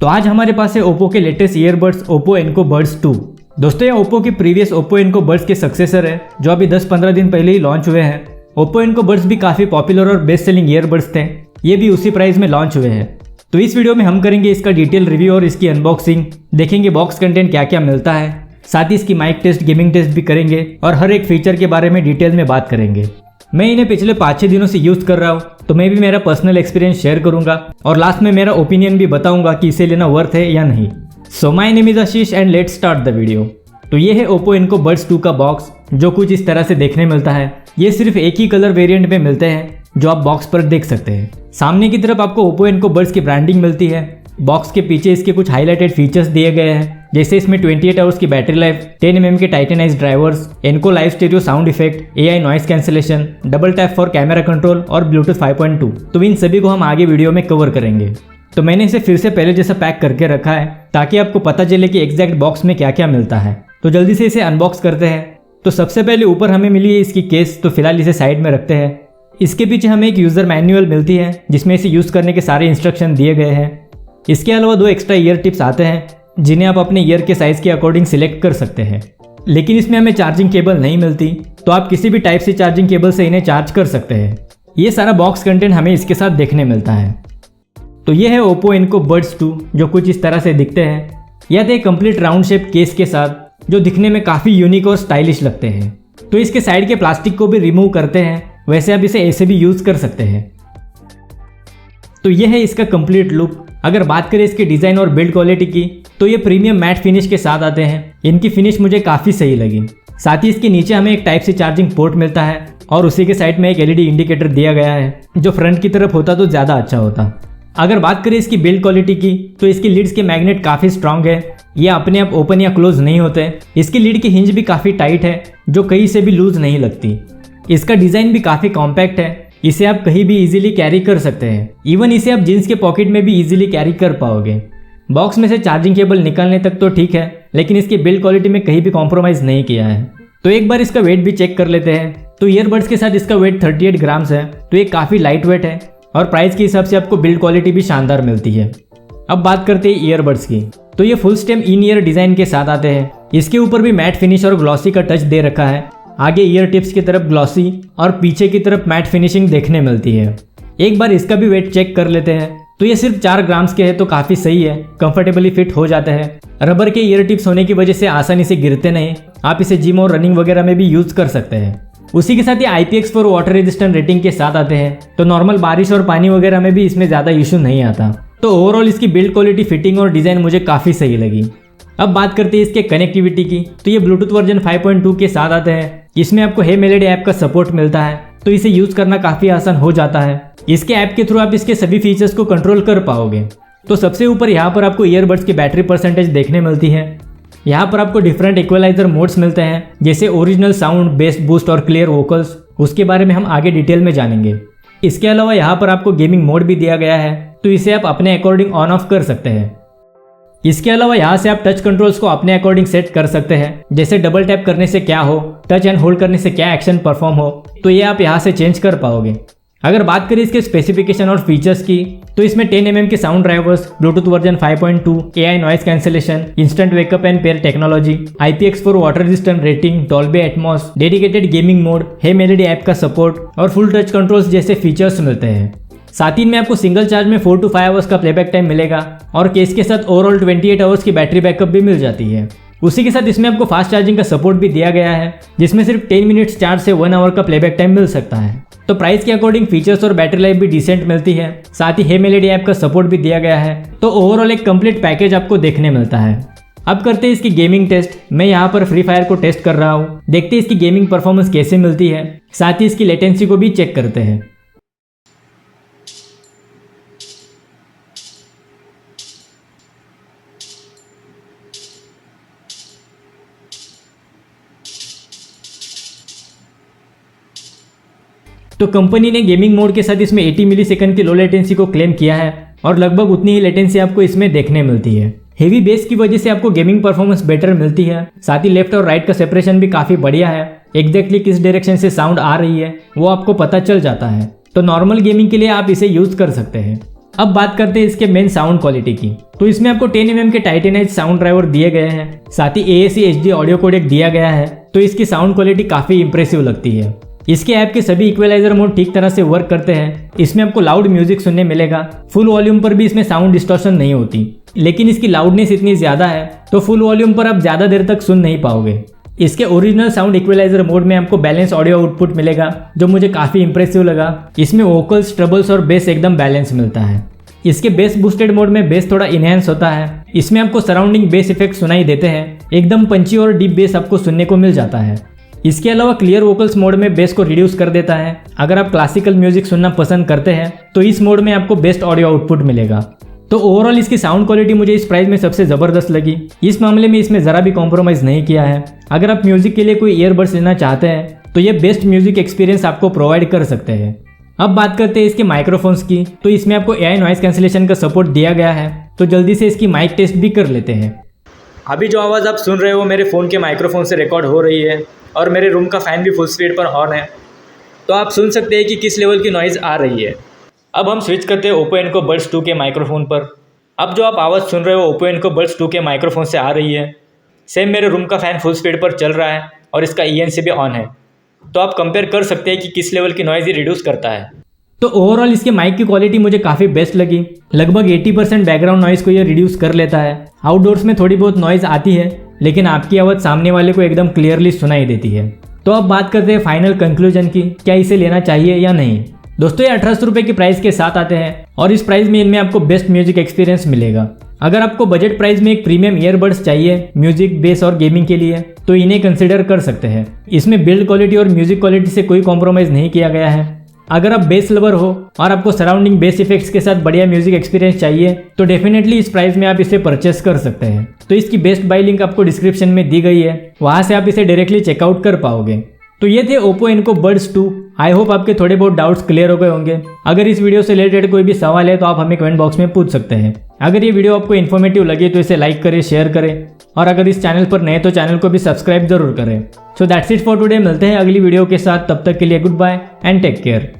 तो आज हमारे पास है ओप्पो के latest earbuds Oppo Enco buds 2। दोस्तों ये ओप्पो की प्रीवियस ओप्पो एनको बड्स के सक्सेसर है जो अभी 10-15 दिन पहले ही लॉन्च हुए हैं। ओप्पो एनको बड्स भी काफ़ी पॉपुलर और बेस्ट सेलिंग ईयरबड्स थे, ये भी उसी प्राइस में लॉन्च हुए हैं। तो इस वीडियो में हम करेंगे इसका डिटेल रिव्यू और इसकी अनबॉक्सिंग, देखेंगे बॉक्स कंटेंट क्या क्या मिलता है, साथ ही इसकी माइक टेस्ट, गेमिंग टेस्ट भी करेंगे और हर एक फीचर के बारे में डिटेल में बात करेंगे। मैं इन्हें पिछले 5-6 दिनों से यूज़ कर रहा हूँ, तो मैं भी मेरा पर्सनल एक्सपीरियंस शेयर करूंगा और लास्ट में मेरा ओपिनियन भी बताऊंगा कि इसे लेना वर्थ है या नहीं। So my name is Ashish and let's start the video. तो ये है ओप्पो एनको बड्स 2 का बॉक्स, जो कुछ इस तरह से देखने मिलता है। ये सिर्फ एक ही कलर वेरिएंट में मिलते हैं जो आप बॉक्स पर देख सकते हैं। सामने की तरफ आपको ओप्पो एनको बड्स की ब्रांडिंग मिलती है। बॉक्स के पीछे इसके कुछ हाईलाइटेड फीचर्स दिए गए हैं, जैसे इसमें 28 आवर्स की बैटरी लाइफ, 10 mm के titanized drivers, Enco live stereo sound effect, AI noise cancellation, double tap for camera control और ब्लूटूथ 5.2। तो इन सभी को हम आगे वीडियो में कवर करेंगे। तो मैंने इसे फिर से पहले जैसा पैक करके रखा है ताकि आपको पता चले कि एग्जैक्ट बॉक्स में क्या क्या मिलता है। तो जल्दी से इसे अनबॉक्स करते हैं। तो सबसे पहले ऊपर हमें मिली है इसकी केस, तो फिलहाल इसे साइड में रखते हैं। इसके पीछे हमें एक यूज़र मैनुअल मिलती है जिसमें इसे यूज़ करने के सारे इंस्ट्रक्शन दिए गए हैं। इसके अलावा 2 एक्स्ट्रा ईयर टिप्स आते हैं जिन्हें आप अपने ईयर के साइज़ के अकॉर्डिंग सिलेक्ट कर सकते हैं, लेकिन इसमें हमें चार्जिंग केबल नहीं मिलती, तो आप किसी भी टाइप से चार्जिंग केबल से इन्हें चार्ज कर सकते हैं। ये सारा बॉक्स कंटेंट हमें इसके साथ देखने मिलता है। तो ये है ओप्पो एनको बड्स 2 जो कुछ इस तरह से दिखते हैं। यह थे कंप्लीट राउंड शेप केस के साथ जो दिखने में काफ़ी यूनिक और स्टाइलिश लगते हैं। तो इसके साइड के प्लास्टिक को भी रिमूव करते हैं, वैसे आप इसे ऐसे भी यूज़ कर सकते हैं। तो यह है इसका कंप्लीट लुक। अगर बात करें इसके डिज़ाइन और बिल्ड क्वालिटी की, तो ये प्रीमियम मैट फिनिश के साथ आते हैं। इनकी फिनिश मुझे काफ़ी सही लगी। साथ ही इसके नीचे हमें एक टाइप सी चार्जिंग पोर्ट मिलता है और उसी के साइड में एक LED इंडिकेटर दिया गया है, जो फ्रंट की तरफ होता तो ज़्यादा अच्छा होता। अगर बात करें इसकी बिल्ड क्वालिटी की, तो इसकी लीड्स के मैग्नेट काफ़ी स्ट्रांग है। ये अपने आप ओपन या क्लोज नहीं होते। इसकी लीड की हिंज भी काफ़ी टाइट है, जो कहीं से भी लूज नहीं लगती। इसका डिज़ाइन भी काफ़ी कॉम्पैक्ट है। इसे आप कहीं भी इजीली कैरी कर सकते हैं। इवन इसे आप जीन्स के पॉकेट में भी इजीली कैरी कर पाओगे। बॉक्स में से चार्जिंग केबल निकालने तक तो ठीक है, लेकिन इसकी बिल्ड क्वालिटी में कहीं भी कॉम्प्रोमाइज़ नहीं किया है। तो एक बार इसका वेट भी चेक कर लेते हैं। तो ईयरबड्स के साथ इसका वेट 38 ग्राम्स है, तो ये काफ़ी लाइट वेट है और प्राइस के हिसाब से आपको बिल्ड क्वालिटी भी शानदार मिलती है। अब बात करते हैं ईयरबड्स की। तो ये full stem in year design के साथ आते हैं। इसके ऊपर भी मैट फिनिश और ग्लॉसी का टच दे रखा है। आगे ईयर टिप्स की तरफ ग्लॉसी और पीछे की तरफ मैट फिनिशिंग देखने मिलती है। एक बार इसका भी वेट चेक कर लेते हैं। तो ये सिर्फ 4 ग्राम्स के है, तो काफ़ी सही है, कंफर्टेबली फिट हो जाते हैं। रबर के ईयर टिप्स होने की वजह से आसानी से गिरते नहीं। आप इसे जिम और रनिंग वगैरह में भी यूज़ कर सकते हैं। उसी के साथ ये IPX4 वाटर रेजिस्टेंट रेटिंग के साथ आते हैं, तो नॉर्मल बारिश और पानी वगैरह में भी इसमें ज़्यादा इशू नहीं आता। तो ओवरऑल इसकी बिल्ड क्वालिटी, फिटिंग और डिज़ाइन मुझे काफ़ी सही लगी। अब बात करते हैं इसके कनेक्टिविटी की। तो ये ब्लूटूथ वर्जन 5.2 के साथ आते हैं। इसमें आपको हे मेलोडी ऐप का सपोर्ट मिलता है, तो इसे यूज़ करना काफ़ी आसान हो जाता है। इसके ऐप के थ्रू आप इसके सभी फीचर्स को कंट्रोल कर पाओगे। तो सबसे ऊपर यहाँ पर आपको ईयरबड्स की बैटरी परसेंटेज देखने मिलती है। यहाँ पर आपको डिफरेंट इक्वलाइजर मोड्स मिलते हैं, जैसे ओरिजिनल साउंड, बेस बूस्ट और क्लियर वोकल्स। उसके बारे में हम आगे डिटेल में जानेंगे। इसके अलावा यहाँ पर आपको गेमिंग मोड भी दिया गया है, तो इसे आप अपने अकॉर्डिंग ऑन ऑफ कर सकते हैं। इसके अलावा यहाँ से आप टच कंट्रोल्स को अपने अकॉर्डिंग सेट कर सकते हैं, जैसे डबल टैप करने से क्या हो, टच एंड होल्ड करने से क्या एक्शन परफॉर्म हो, तो ये आप यहाँ से चेंज कर पाओगे। अगर बात करें इसके स्पेसिफिकेशन और फीचर्स की, तो इसमें 10 mm के sound drivers, Bluetooth version 5.2, AI noise cancellation, instant wake up and pair technology, IPX4 water resistant rating, Dolby Atmos, dedicated gaming mode, hey Melody app का सपोर्ट और फुल टच कंट्रोल्स जैसे features मिलते हैं। साथ ही में आपको सिंगल चार्ज में 4 to 5 hours का प्लेबैक टाइम मिलेगा और केस के साथ ओवरऑल 28 आवर्स की बैटरी बैकअप भी मिल जाती है। उसी के साथ इसमें आपको फास्ट चार्जिंग का सपोर्ट भी दिया गया है, जिसमें सिर्फ 10 मिनट्स चार्ज से 1 आवर का प्लेबैक टाइम मिल सकता है। तो प्राइस के अकॉर्डिंग फीचर्स और बैटरी लाइफ भी डिसेंट मिलती है। साथ ही हे मेलोडी ऐप का सपोर्ट भी दिया गया है। तो ओवरऑल एक कंप्लीट पैकेज आपको देखने मिलता है। अब करते हैं इसकी गेमिंग टेस्ट। मैं यहाँ पर फ्री फायर को टेस्ट कर रहा हूँ, देखते हैं इसकी गेमिंग परफॉर्मेंस कैसे मिलती है। साथ ही इसकी लेटेंसी को भी चेक करते हैं। तो कंपनी ने गेमिंग मोड के साथ इसमें 80 मिलीसेकंड की लो लेटेंसी को क्लेम किया है और लगभग उतनी ही लेटेंसी आपको इसमें देखने मिलती है। हेवी बेस की वजह से आपको गेमिंग परफॉर्मेंस बेटर मिलती है। साथ ही लेफ्ट और राइट का सेपरेशन भी काफ़ी बढ़िया है। एग्जैक्टली किस डायरेक्शन से साउंड आ रही है वो आपको पता चल जाता है। तो नॉर्मल गेमिंग के लिए आप इसे यूज़ कर सकते हैं। अब बात करते हैं इसके मेन साउंड क्वालिटी की। तो इसमें आपको 10 mm के टाइटेनाइज साउंड ड्राइवर दिए गए हैं, साथ ही AAC HD ऑडियो कोडेक दिया गया है। तो इसकी साउंड क्वालिटी काफी इंप्रेसिव लगती है। इसके ऐप के सभी इक्वलाइजर मोड ठीक तरह से वर्क करते हैं। इसमें आपको लाउड म्यूजिक सुनने मिलेगा। फुल वॉल्यूम पर भी इसमें साउंड डिस्टॉर्शन नहीं होती, लेकिन इसकी लाउडनेस इतनी ज्यादा है तो फुल वॉल्यूम पर आप ज्यादा देर तक सुन नहीं पाओगे। इसके ओरिजिनल साउंड इक्वलाइजर मोड में आपको बैलेंस ऑडियो आउटपुट मिलेगा, जो मुझे काफी इंप्रेसिव लगा। इसमें वोकल्स, ट्रबल्स और बेस एकदम बैलेंस मिलता है। इसके बेस बूस्टेड मोड में बेस थोड़ा इनहेंस होता है। इसमें आपको सराउंडिंग बेस इफेक्ट सुनाई देते हैं, एकदम पंची और डीप बेस आपको सुनने को मिल जाता है। इसके अलावा क्लियर वोकल्स मोड में बेस को रिड्यूस कर देता है। अगर आप क्लासिकल म्यूजिक सुनना पसंद करते हैं तो इस मोड में आपको बेस्ट ऑडियो आउटपुट मिलेगा। तो ओवरऑल इसकी साउंड क्वालिटी मुझे इस प्राइस में सबसे ज़बरदस्त लगी। इस मामले में इसमें ज़रा भी कॉम्प्रोमाइज़ नहीं किया है। अगर आप म्यूजिक के लिए कोई ईयरबड्स लेना चाहते हैं तो ये बेस्ट म्यूजिक एक्सपीरियंस आपको प्रोवाइड कर सकते हैं। अब बात करते हैं इसके माइक्रोफोन्स की। तो इसमें आपको AI नॉइस कैंसिलेशन का सपोर्ट दिया गया है। तो जल्दी से इसकी माइक टेस्ट भी कर लेते हैं। अभी जो आवाज़ आप सुन रहे हो मेरे फ़ोन के माइक्रोफोन से रिकॉर्ड हो रही है और मेरे रूम का फ़ैन भी फुल स्पीड पर ऑन है, तो आप सुन सकते हैं कि किस लेवल की नॉइज़ आ रही है। अब हम स्विच करते हैं Oppo Enco Buds 2 के माइक्रोफोन पर। अब जो आप आवाज़ सुन रहे हो Oppo Enco Buds 2 के माइक्रोफोन से आ रही है। सेम मेरे रूम का फ़ैन फुल स्पीड पर चल रहा है और इसका ENC भी ऑन है। तो आप कंपेयर कर सकते हैं कि किस लेवल की नॉइज़ ये रिड्यूस करता है। तो ओवरऑल इसके माइक की क्वालिटी मुझे काफ़ी बेस्ट लगी। लगभग 80% बैकग्राउंड नॉइज़ को ये रिड्यूस कर लेता है। आउटडोर्स में थोड़ी बहुत नॉइज़ आती है, लेकिन आपकी आवाज़ सामने वाले को एकदम क्लियरली सुनाई देती है। तो अब बात करते हैं फाइनल कंक्लूजन की, क्या इसे लेना चाहिए या नहीं। दोस्तों ये 1800 रुपये की प्राइस के साथ आते हैं और इस प्राइस में इनमें आपको बेस्ट म्यूजिक एक्सपीरियंस मिलेगा। अगर आपको बजट प्राइस में एक प्रीमियम ईयरबड्स चाहिए म्यूजिक, बेस और गेमिंग के लिए तो इन्हें कंसिडर कर सकते हैं। इसमें बिल्ड क्वालिटी और म्यूजिक क्वालिटी से कोई कॉम्प्रोमाइज़ नहीं किया गया है। अगर आप बेस लवर हो और आपको सराउंडिंग बेस इफेक्ट्स के साथ बढ़िया म्यूजिक एक्सपीरियंस चाहिए तो डेफिनेटली इस प्राइस में आप इसे परचेस कर सकते हैं। तो इसकी बेस्ट बाय लिंक आपको डिस्क्रिप्शन में दी गई है, वहां से आप इसे डायरेक्टली चेकआउट कर पाओगे। तो ये थे Oppo Enco Buds 2। I hope आपके थोड़े बहुत डाउट्स क्लियर हो गए होंगे। अगर इस वीडियो से रिलेटेड कोई भी सवाल है तो आप हमें कमेंट बॉक्स में पूछ सकते हैं। अगर ये वीडियो आपको इन्फॉर्मेटिव लगे तो इसे लाइक करें, शेयर करें और अगर इस चैनल पर नए तो चैनल को भी सब्सक्राइब जरूर करें। So that's it for today. मिलते हैं अगली वीडियो के साथ, तब तक के लिए good bye and take care.